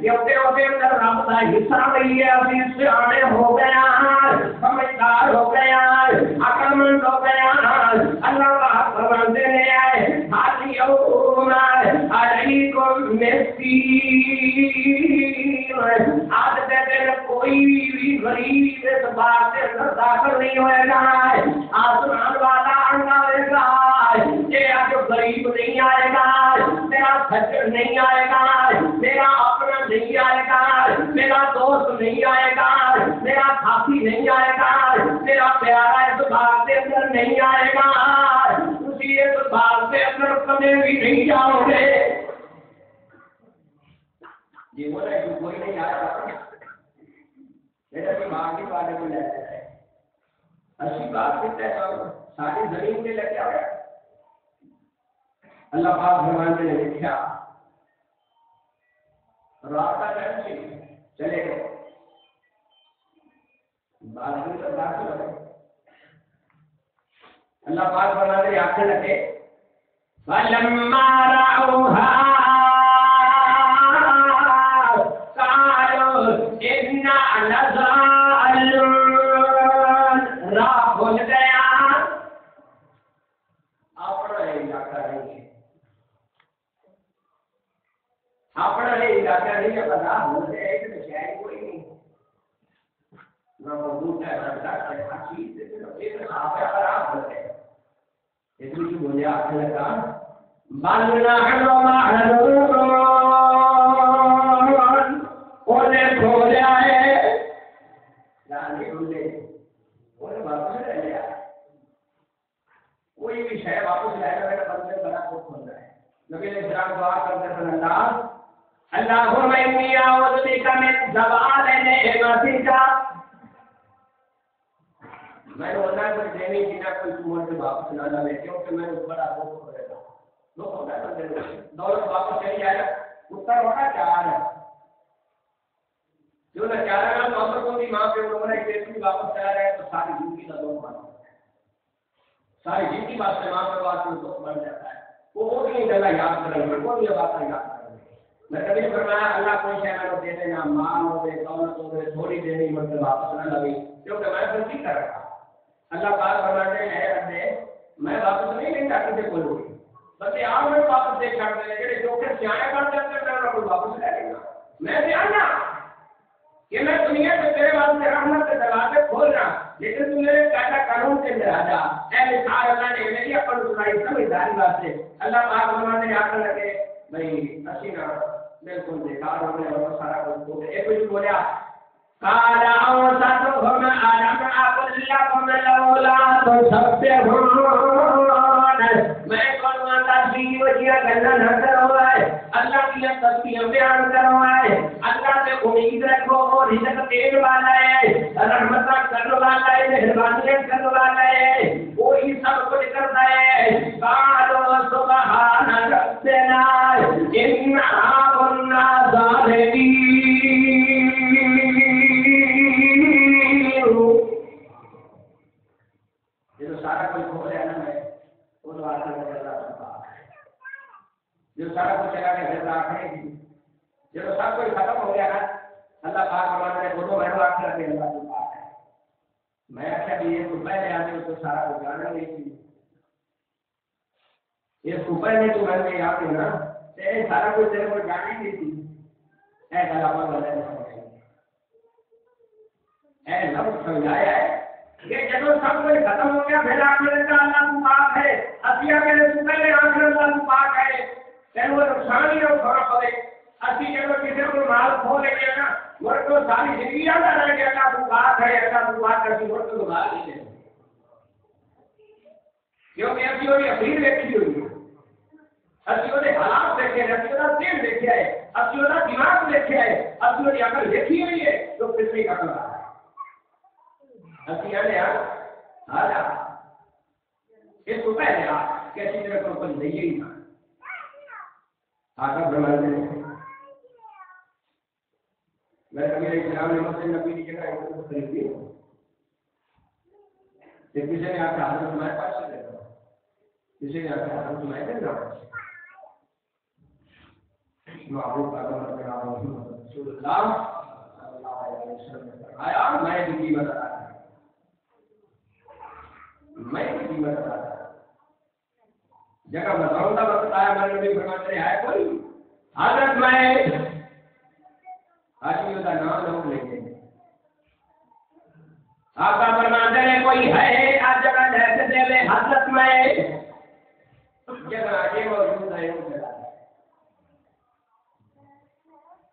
S2: کیونکہ وہ کے اندر رب کا حصہ نہیں ہے ابھی اس سے آنے ہو گیا سمجھدار ہو گیا عقل مند ہو گیا اللہ کا فرماتے ہیں اليوم علیکم مسکین آج کے دن کوئی بھی غریب اس بات سے داخل نہیں ہوئے گا آسمان والا آنا ہوئے گا یہ آج غریب نہیں آئے گا میرا سجن نہیں آئے گا میرا اپنا نہیں آئے گا میرا دوست نہیں آئے گا میرا ساتھی نہیں آئے گا میرا پیارا اس بات کے اندر نہیں آئے گا اسی اس بات کے اندر کبھی بھی نہیں جاؤ گے یہ بولے کہ کوئی نہیں آیا میرا دماغ کی باتیں کو لیتے ہیں اچھی بات کرتے ہیں ساری زمین کے لے کے آیا اللہ پاک بھگوان نے لکھا رات کا ٹائم سے اللہ پاک فرماتے ہیں آخر لگے فَلَمَّا رَأَوْهَا قَالُوا إِنَّا لَضَالُّونَ راہ بھول گیا اپنا علاقہ نہیں ہے اپنا علاقہ نہیں ہے پتا بھول گئے کہ شاید کوئی نہیں نہ موجود ہے نہ ڈاکٹر ہے ہر چیز ایک صاحب خراب ہو گئے اس لیے کہ مجھے آخر لگا بل نحن محرومون انہیں کھولا ہے یعنی انہیں واپس لے لیا کوئی بھی شے واپس لے لیا میرا بندے بڑا کو کھول رہا ہے نبی علیہ السلام دعا کرتے ہیں اللہم انی اعوذ بک من زوال نعمتک میں نے اللہ کو دینے کی نہ کوئی عمر سے واپس نہ لے کیونکہ میں اس بڑا دکھ ہو رہا تھا دکھ ہوتا ہے بندے کو دولت واپس چلی جائے اتر ہونا چاہ رہا جو نہ چاہ رہا ہے تو کو بھی ماں پہ انہوں نے ایک واپس چلا رہا ہے تو ساری زندگی کا دکھ بن جاتا ہے ساری زندگی بات سے ماں پہ بات میں دکھ بن جاتا ہے وہ نہیں گلا یاد کریں گے وہ بھی بات یاد کریں گے میں کبھی فرمایا اللہ کوئی شے نہ دے دینا مال ہو دے دولت ہو دے تھوڑی دینی مطلب واپس نہ لگی کیونکہ میں غلطی کر رہا اللہ پاک فرماتے ہیں اے بندے میں واپس نہیں لیتا کسی کو لوگ بس آپ میں واپس دے چھڑ دیں جڑے جو کہ سیانے بن جاتے ہیں میں کو واپس لے لیں گا میں جاننا کہ میں دنیا سے تیرے واسطے رحمت کے دروازے کھول رہا لیکن تو میرے قاعدہ قانون کے اندر آ جا اے مثال اللہ نے میری اپن سنائی سمجھداری واسطے اللہ پاک فرماتے ہیں آخر لگے بھائی اسینا بالکل بیکار ہو گئے اور سارا کچھ ہو گیا ایک کچھ بولیا قال اوسطهم الم اقل لكم لولا تسبحون میں کلمہ تسبیح وجہ کرنا نہ کرو ہے اللہ کی تسبیح بیان کرو ہے اللہ سے امید رکھو اور رزق دینے والا ہے رحمت کرنے والا ہے مہربانی کرنے والا ہے وہی سب کچھ کرتا ہے قالوا سبحان ربنا انا كنا ظالمين جو سارا کچھ ہو گیا نا میں وہ تو آخر میں اللہ پاک ہے جو سارا کچھ چلا گیا پھر آخر ہے جو سب کچھ ختم ہو گیا نا اللہ پاک ہمارے وہ تو میں آخر کے اللہ پاک ہے میں اچھا بھی یہ صبح لے آتے تو سارا کچھ جانا نہیں تھی یہ صبح میں تو گھر میں آتے نا سارا کچھ تیرے کو جانا ہی نہیں تھی اے اللہ اے لفظ سمجھایا ہے کہ جب سب کچھ ختم ہو گیا پھر آخر کا اللہ کو پاک ہے اسیا میرے صبح میں آخر اللہ کو پاک ہے پھر وہ نقصان ہی نہ اٹھانا پڑے اسی جب کسی کو مال کھو لے گیا نا وہ تو ساری زندگی آتا رہ گیا اللہ کو پاک ہے اللہ کو پاک کر کے وہ تو مال نہیں دے کیونکہ اسی وہ اخیر دیکھی ہوئی ہے اسی وہ حالات دیکھے ہیں اسی وہ دل دیکھا ہے اسی وہ دماغ دیکھا ہے اسی وہ عقل دیکھی ہوئی ہے تو کتنی عقل آ ہے اسی آنے آجا اس کو پہلے کیسی طرح کو کچھ نہیں ہی تھا آقا فرماتے ہیں میں کبھی اسلام نے مسلم نبی کی جگہ ایک کو خریدی کسی نے آ کے حضرت میں پاس سے دیتا ہوں کسی نے آ کے حضرت میں دینا معروف آدم رسول اللہ صلی اللہ علیہ وسلم آیا میں بھی قیمت ادا کروں میں قیمت ادا کرتا جگہ بتاؤں گا بتایا میں نے بھی فرماتے ہیں کوئی حضرت میں آدمی کا نام لوگ لیں گے آقا فرماتے ہیں کوئی ہے آج جگہ ایسے دے لے حضرت میں جگہ آگے موجود ہے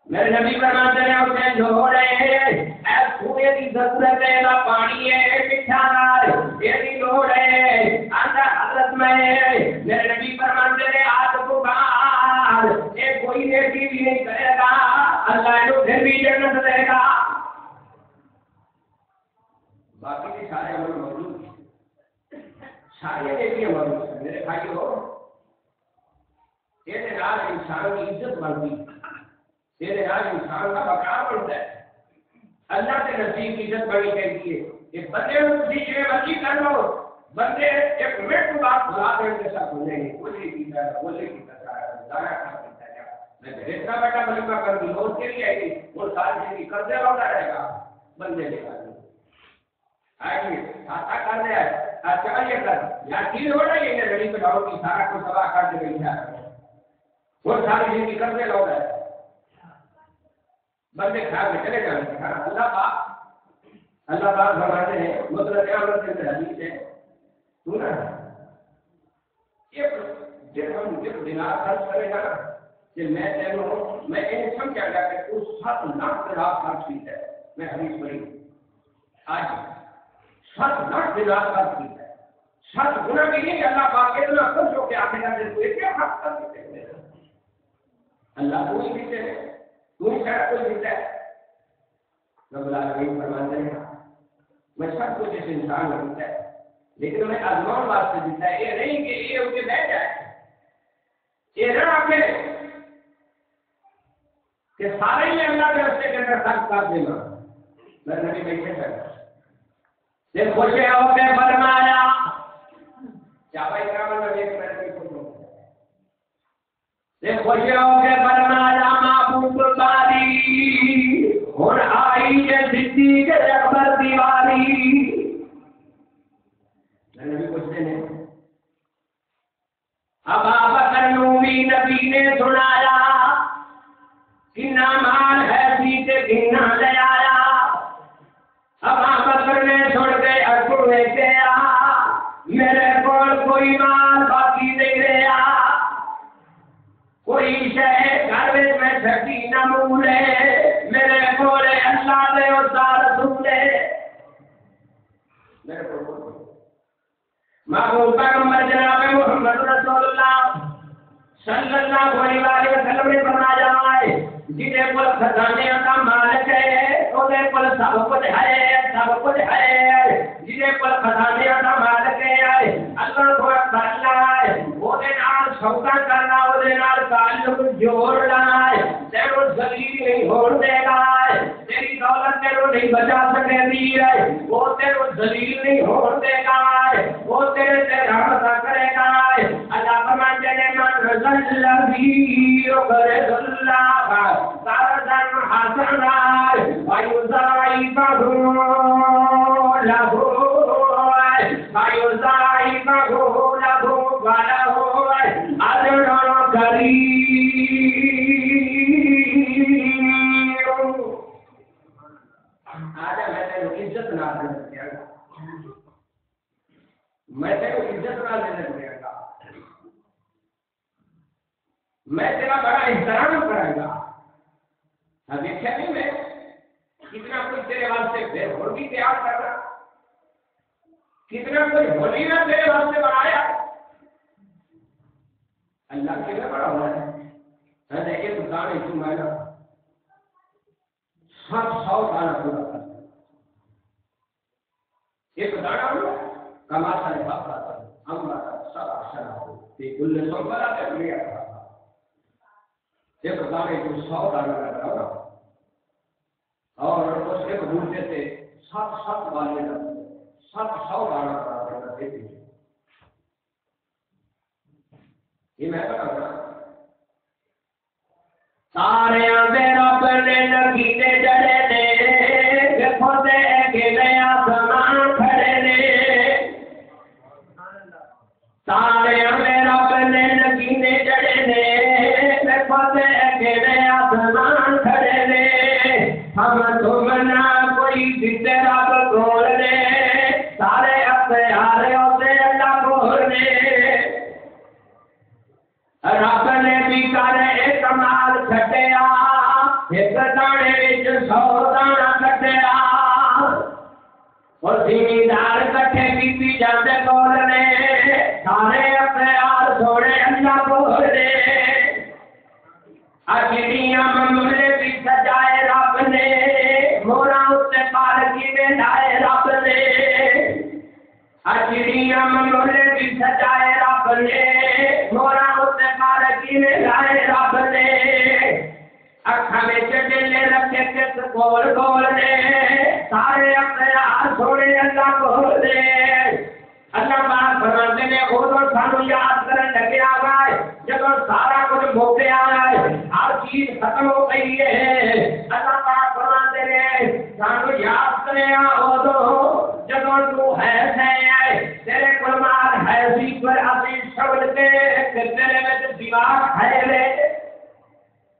S2: میرے نبی فرماتے ہیں اسے جو رہے ہیں اے سوئے کی ضرورت ہے نہ پانی ہے مٹھا نہ یہ لوڑ ہے اندر حضرت میں میرے نبی فرماتے ہیں آج کو بعد یہ کوئی نیکی بھی نہیں کرے گا اللہ جو پھر بھی جنت دے گا باقی کے سارے عمل موجود ہیں سارے نیکیاں موجود ہیں میرے بھائیو یہ نال انسان کی عزت بڑھتی ہے تیرے آج انسان کا بقا بڑھتا ہے اللہ کے نصیب کی عزت بڑی کہتی ہے کہ بندے جی مرضی کر لو بندے ایک منٹ بعد بلا دیں کے ساتھ بولیں گے بولے پیتا ہے بولے پیتا ہے ضائع کر دیتا ہے میں اتنا بیٹا ملکہ کر دوں اور کے لیے آئے گی وہ ساری زندگی قرضے لوٹا رہے گا بندے لے کر آئیے کھاتا کر دیا ہے چلیے کر یا چیز ہو رہی ہے لڑی پہ ڈاؤ کی سارا کو تباہ کر دے گئی ہے وہ ساری زندگی قرضے لوٹ ہے بندے کھا کے چلے جانے کے اللہ پاک فرماتے ہیں مطلب قیامت کے حدیث ہے سنا جب ہم جب دینار خرچ کرے گا نا کہ میں انہیں سمجھا گیا کہ اس 7 لاکھ دینار خرچ کی ہے میں حدیث پڑھی آج 7 لاکھ دینار خرچ کی ہے 7 گنا بھی نہیں اللہ پاک اتنا خوش ہو کے آخر دن کیا خرچ کر دیتے ہیں اللہ کو ہی دیتے ہیں تو ہی شاید کوئی دیتا ہے رب العالمین فرماتے ہیں میں سب کچھ اس انسان میں دیتا ہے لیکن میں آزمان واسطے دیتا ہے یہ نہیں کہ یہ اسے بیٹھ جائے یہ نہ آکے کہ سارے ہی اللہ کے رستے کے اندر خرچ کر دینا میں نبی بیٹھے تھے یہ خوش ہو کے فرمایا کیا بھائی کرام اللہ ایک منٹ کی خوش ہو یہ خوش ہو کے فرمایا معبود باری اور آئی ہے صدیق اکبر دیواری نبی پوچھتے ہیں اب ابوبکر نومی نبی نے سنایا کنا مال ہے سیتے گنا لے آیا اب ابوبکر نے سن کے اکبر نے کہا میرے کول کوئی مال باقی نہیں رہا کوئی شے گھر میں چھٹی نہ مولے میرے کولے اللہ دے اور رسول میرے کو محبوب پیغمبر جناب محمد رسول اللہ صلی اللہ علیہ وسلم نے فرمایا ہے جنہیں کل خزانے کا مالک ہے انہیں کل سب کچھ ہے جنہیں کل خزانے کا مالک ہے اللہ کو اللہ ہے وہ نال سودا کرنا وہ نال تعلق جوڑنا ہے تیرو ذلیل نہیں ہونے دے گا تیری دولت تیرو نہیں بچا سکے دی ہے وہ تیرو ذلیل نہیں ہونے دے گا وہ تیرے سے رحمت کرے گا اللہ فرماتے ہیں من رضل الذی یقرض اللہ قرضا حسنا ویضاعفہ لہ له وله أجر كريم آجا میں تیرے عزت نہ دے گا میں تیرے عزت نہ دے گا میں تیرا بڑا احترام کروں گا اب دیکھا نہیں میں کتنا کچھ تیرے واسطے بے ہوگی تیار کر رہا کتنا کوئی ہولی نہ تیرے واسطے بنایا اللہ کے لیے بڑا ہوا ہے دیکھیے تو دانے چمانا 700 دانا پورا کرتا ایک دانا ہوا کماتا ہے باپا ہم باتا سب آشنا ہو کہ کل 100 بڑا ہے لیا تھا ایک دانے کو 100 دانا کرتا ہوا اور اس کے ڈھونڈتے تھے 7 والے رکھتے 700 دانا کرتا دیتے یہ میں بتا رہا سارے میرا پہلے نگینے جڑے نے خودے کے نیا سامان کھڑے نے سارے میرا پہلے نگینے جڑے نے خودے کے نیا سامان کھڑے نے ہم تم نہ کوئی دیتے رب کھول نے سارے اپنے ہارے ہوتے اللہ کھول نے رب نے بھی کرے ایک مال کھٹیا ایک دانے وچ 100 دانا کھٹیا اور زمیندار کٹھے کیتی جاندے کول نے سارے اپنے آل سونے اللہ کول نے اجڑیاں مملے بھی سجائے رب نے موراں اُتے پالکی میں لائے رب نے اجڑیاں مملے بھی سجائے رب نے موراں اُتے پالکی میں لائے رب نے اکھاں وچ ڈلے رکھے کس کول کول نے سارے اختیار سونے اللہ کو دے اللہ پاک فرماتے ہیں وہ تو سانو یاد کرن لگیا ہے جب سارا کچھ موقع آیا ہے ہر چیز ختم ہو گئی ہے اللہ پاک فرماتے ہیں سانو یاد کریا وہ تو جب تو ہے تیرے کلمار ہے سی پر اپنی شبد کے تیرے میں دماغ ہے لے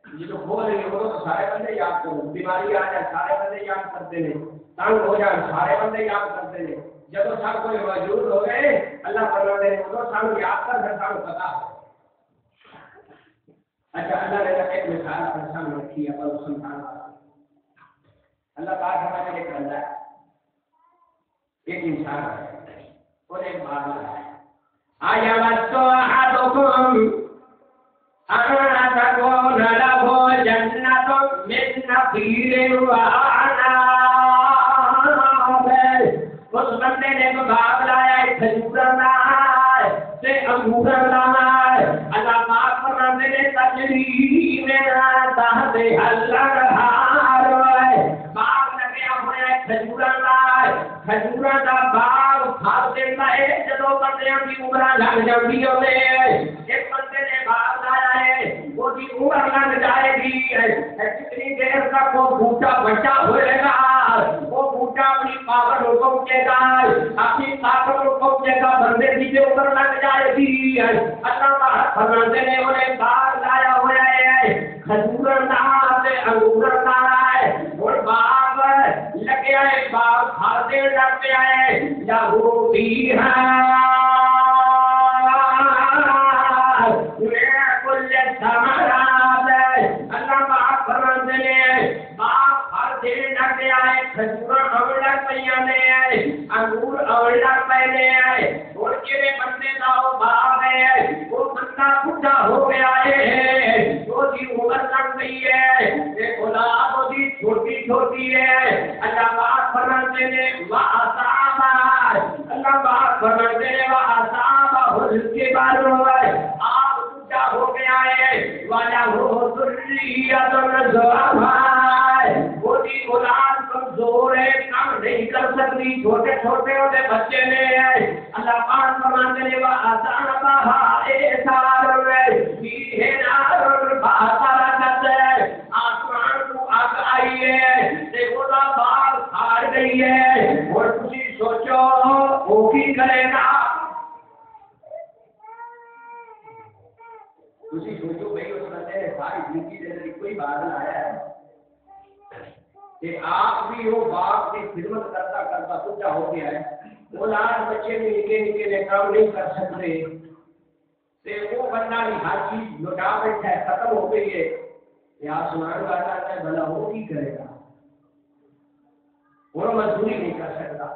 S2: یہ تو بول رہی ہے وہ تو سارے بندے یاد کرو بیماری آ جائے سارے بندے یاد کرتے ہیں تنگ ہو جائے سارے بندے یاد کرتے ہیں جب سب کوئی موجود ہو گئے اللہ فرماتے ہیں وہ سانو یاد کر پھر سانو پتا اچھا اللہ نے ایک مثال اپنے سامنے رکھی ہے پر سنتان اللہ پاک ہمارے ایک بندہ ہے ایک انسان ہے اور ایک باغ ہے آیا وستو احدکم انا تکون لہو جنت من نخیل وعنب اس بندے نے تو باغ لایا ہے کھجور لایا سے انگور لایا اللہ پاک فرماتے ہیں تجری من تحت الانہار باغ لگیا ہوا ہے کھجور لایا کھجور دا باغ پھل دیتا ہے جدوں بندیاں دی عمر لگ جاندی ہوے ایک بندے نے باغ لایا ہے وہ دی عمر لگ جائے گی کتنی دیر تک وہ بوٹا بچا ہوئے گا وہ بوٹا اپنی پاور کو پہنچے گا اپنی طاقت کو پہنچے گا بندے کی جو عمر لگ جائے گی اللہ پاک فرماتے ہیں انہیں باغ لایا ہوا ہے کھجور لایا انگور لایا اور باغ لگے ہے باغ پھل دے لگتے ہیں لہو فیہا کل ثمرات اللہ پاک فرماتے ہیں باغ پھل دے لگتے ہیں کھجور اوڑا پیا نے انگور اوڑا پے اور کیڑے بندے دا وہ باغ ہے وہ بندہ بوڑھا ہو گیا ہے جو دی عمر لگ گئی ہے ایک اولاد وہ دی چھوٹی چھوٹی ہے اللہ پاک فرماتے ہیں واصاب اللہ پاک فرماتے ہیں واصاب اس کے بعد آپ بوڑھا ہو گیا ہے والا وہ ذریت الزوابا وہ دی اولاد کمزور ہے کام نہیں کر سکتی چھوٹے چھوٹے ہوتے بچے نے اللہ پاک فرماتے ہیں واصابہ ایثار فیہ نار فاحرقت آسمان کو آگ آئی ہے دیکھو نا باغ کھاڑ گئی ہے اور تسی سوچو وہ کی کرے گا تسی سوچو بھائی اس بندے نے ساری زندگی دے کوئی بادل آیا ہے کہ آپ بھی وہ باغ کی خدمت کرتا کرتا بوڑھا ہو گیا ہے اولاد بچے بھی نکے کام نہیں کر سکتے تے وہ بندہ بھی ہر چیز لوٹا بیٹھا ہے ختم ہو گئی ہے یہ آسمان والا ہے بھلا وہ کی کرے گا وہ مزدوری نہیں کر سکتا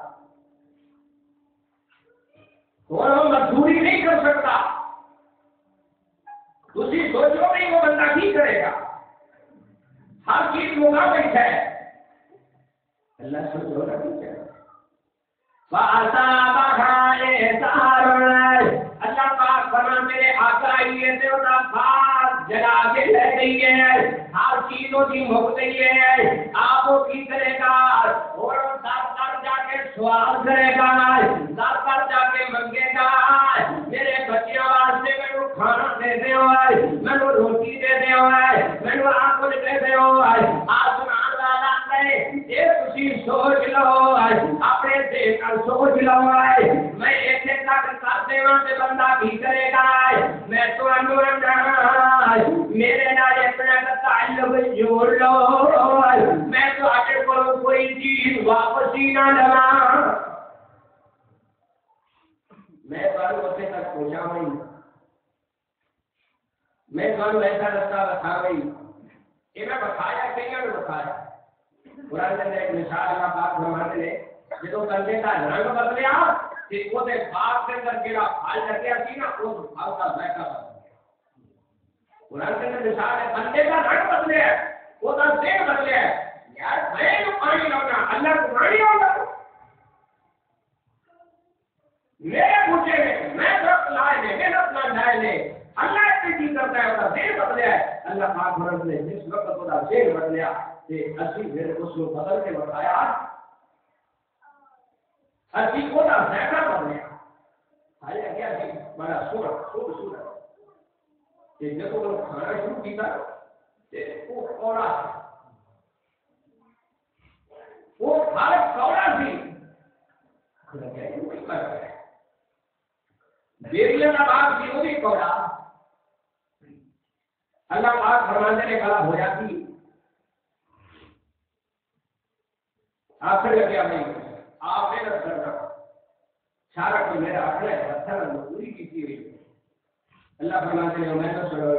S2: وہ مزدوری نہیں کر سکتا تسی سوچو نہیں وہ بندہ کی کرے گا ہر چیز لوٹا بیٹھا ہے اللہ سے جو رہا ہے فَأَصَابَهَا إِعْصَارٌ اللہ پاک فرمان میرے آقا یہ سے ہوتا باغ جلا کے لے گئی ہے ہر چیزوں کی مک گئی ہے آپ وہ کی کرے گا اور در جا کے سوال کرے گا در جا کے منگے گا میرے بچیاں واسطے میں کھانا دے دے میں روٹی دے دے میں آپ کو دے دے آسمان والا یہ تسی سوچ لو اپنے دیکھ کر سوچ لو میں ایک ایک تک کرتے وہاں سے بندہ بھی کرے گا میں تو میرے نال اپنا تعلق جوڑ لو میں تو آگے کو کوئی چیز واپسی نہ لگا میں تو اسے تک پہنچا نہیں میں تو ایسا رستہ بتا گئی یہ میں بتایا کہیں نے بتایا قرآن نے ایک مثال اللہ پاک فرماتے ہیں جدو بندے کا رنگ بدلیا کہ وہ دے باغ کے اندر جڑا پھل لگیا سی نا اس پھل کا ذائقہ بدل گیا قرآن کے اندر مثال ہے بندے کا رنگ بدلیا وہ دا ذہن بدلیا یار میں جو پانی لاؤں اللہ کو پانی لاؤں میرے پوچھے میں درخت لائے لے محنت نہ جائے لے اللہ اس کی کرتا ہے وہ ذہن بدلیا ہے اللہ پاک فرماتے ہیں جس وقت وہ ذہن بدلیا کہ اسی پھر اس کو بدل کے بتایا اسی کو نہ ذائقہ بن گیا آیا گیا جی بڑا سور کہ جب وہ کھانا شروع کیا وہ کوڑا وہ حالت کوڑا تھی بیریاں باغ کی وہ بھی کوڑا اللہ پاک فرماتے نے کلا ہو جاتی آخر کیا نہیں آپ محنت کرنا سارا کوئی میرا آخر ہے اچھا پوری کی ہوئی اللہ فرماتے ہیں محنت کرو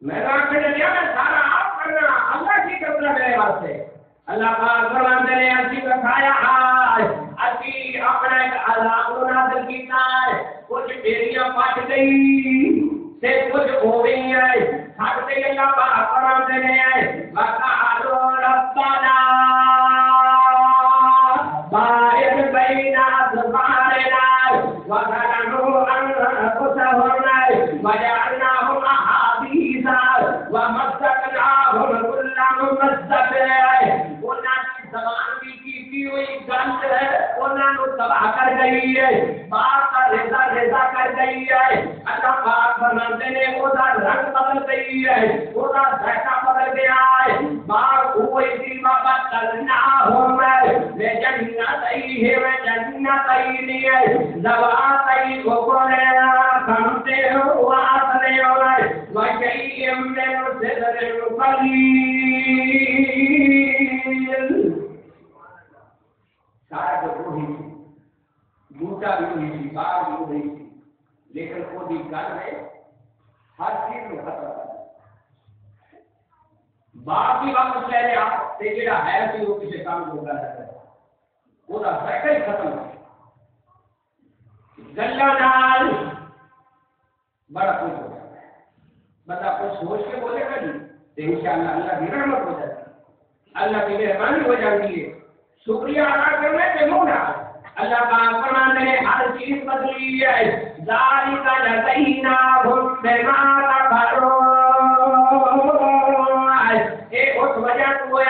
S2: میں آخر کیا میں سارا آپ کرنا اللہ کی کرنا میرے واسطے اللہ پاک فرماتے ہیں اسی کا کھایا اسی اپنا ایک عذاب نازل کیتا ہے کچھ بیریاں پٹ گئی سے کچھ ہو گئی ہے ہٹ گئی اللہ پاک فرماتے ہیں وقالوا ربنا باعث بین اصبعنا وظلموا انفسهم وجعلناهم احاديث ومزقناهم كل ممزق زبان کی ہوئی گند ہے انہوں نے تباہ کر گئی ہے بات کا ریزا کر گئی ہے اللہ پاک فرماتے ہیں وہ رنگ بدل گئی ہے وہ ذائقہ بدل گیا ہے بات ہوئی تھی بابا چلنا ہو میں جنت ہی ہے میں جنت ہی نہیں ہے زبان ہی کو بولے سمتے ہو آسنے ہو میں کئی امنے سے در قلیل سارا جو وہی تھی بوٹا بھی وہی تھی باغ بھی وہی تھی لیکن وہ بھی گل ہے ہر چیز میں ختم باغ بھی واپس لے لیا تے جڑا ہے سی وہ کسی کام کو کر رہا ہے وہ دا ذائقہ ہی ختم ہے گلا نال بڑا کچھ ہو جاتا ہے بندہ کچھ سوچ کے بولے گا نہیں تو انشاءاللہ اللہ کی رحمت ہو جاتی ہے اللہ کی مہربانی ہو جاتی ہے شکریہ ادا کرنے کے مولا اللہ کا فرمان ہے ہر چیز بدلی ہے ذالک لدیناہم بما کفروا ایک اس وجہ تو ہے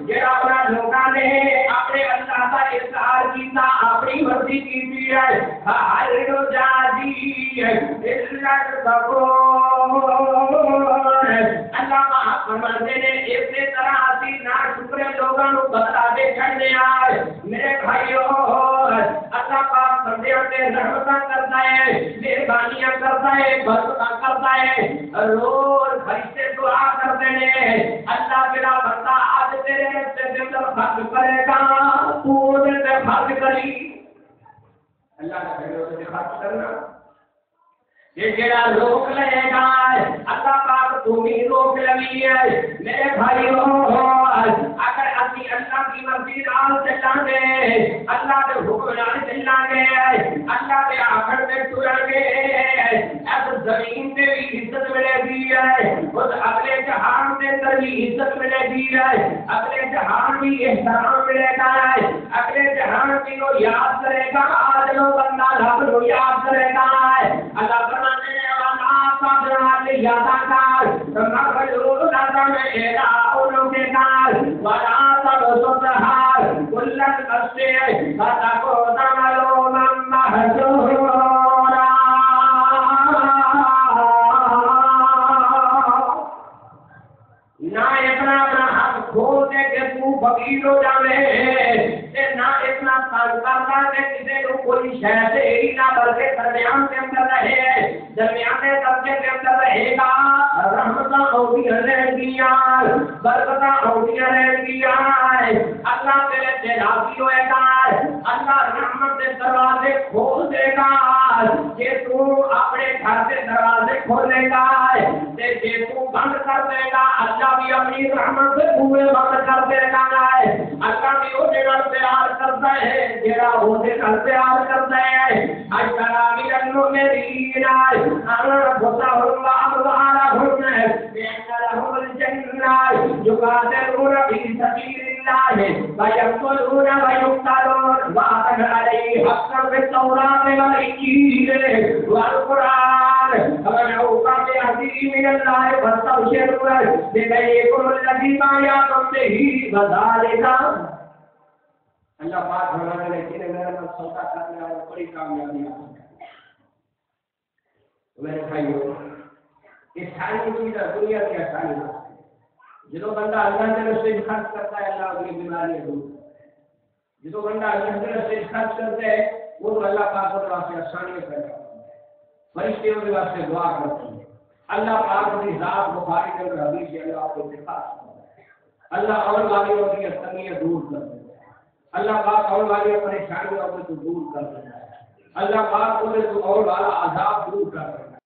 S2: جڑا اپنا لوگاں نے اپنے اللہ کا اظہار کیتا اپنی مرضی کی ہے ہر جادی الا الغفور اللہ کا فرمان ہے اسی طرح اسی نا شکر لوگاں نو بتا دے چھڑنے آئے میرے بھائیو اللہ پاک بندیاں تے رحمتاں کرتا ہے مہربانیاں کرتا ہے برکتاں کرتا ہے روز فرشتے دعا کرتے ہیں اللہ میرا بندہ آج تیرے راستے کے اندر خرچ کرے گا تو دے تے خرچ کری اللہ کا بندے تے خرچ کرنا یہ جڑا روک لے گا اللہ پاک تمہیں روک لگی ہے میرے بھائیو اگر اسی اللہ کی مرضی نال چلیں گے اللہ کے حکم نال چلیں گے اللہ کے آخر میں ٹریں گے اس زمین پہ بھی عزت ملے گی ہے اس اگلے جہان کے اندر بھی عزت ملے گی ہے اگلے جہان بھی احترام ملے گا ہے اگلے جہان کی کو یاد کرے گا آج لو بندہ رب کو یاد کرے گا اللہ فرماتے ہیں یادا کار مغلول نظم ایرا انہوں کے کار ولا تبسطہار کلن قصے فتکو دملونا محجورا نہ اتنا اپنا حق کھول دے کہ تو فقیر ہو جاوے نہ اتنا تنگ کرتا کہ کسی کو کوئی شہد ہی نہ بلکہ درمیان کے اندر رہے درمیانے درجے کے اندر رہے گا رحمتاں ہوتی رہ گیا برکتاں ہوتی رہ گیا اللہ تیرے سے راضی ہوئے گا اللہ رحمت کے دروازے کھول دے گا کہ تو اپنے گھر سے دروازے کھولے گا کہ تو بند کر دے گا اللہ بھی اپنی رحمت سے پورے بند کر دے گا اللہ بھی وہ جگہ پیار کرتا ہے جڑا وہ جگہ پیار کرتا ہے اشرا من المؤمنین فتح اللہ لهم بأن لهم الجنة يقاتلون في سبيل الله ويقتلون ويقتلون وعدا عليه حقا في التوراة والإنجيل والقرآن فمن أوفى بعهده من الله فاستبشروا ببيعكم الذي بايعتم به وذلك اللہ پاک فرماتے ہیں کہ میرے نام سودا کرنے والا بڑی کامیابی حاصل کرے. میرے بھائیو یہ ساری چیزیں دنیا کی آسانی ہے. جدو بندہ اللہ کے راستے میں خرچ کرتا ہے اللہ اپنی بیماریاں دور کرتا ہے. جدو بندہ اللہ کے راستے میں خرچ کرتا ہے وہ اللہ پاک کے واسطے آسانیاں پیدا کرتا ہے. فرشتے کے واسطے دعا کرتے ہیں. اللہ پاک کی ذات بخاری کے حدیث ہے اللہ کو اتفاق کرتا ہے. اللہ اور والیوں کی تنگیاں دور کر دیتا ہے. اللہ پاک اور والی پریشانیوں کو دور کر دیتا ہے. اللہ پاک کو اور والا عذاب دور کر دیتا ہے.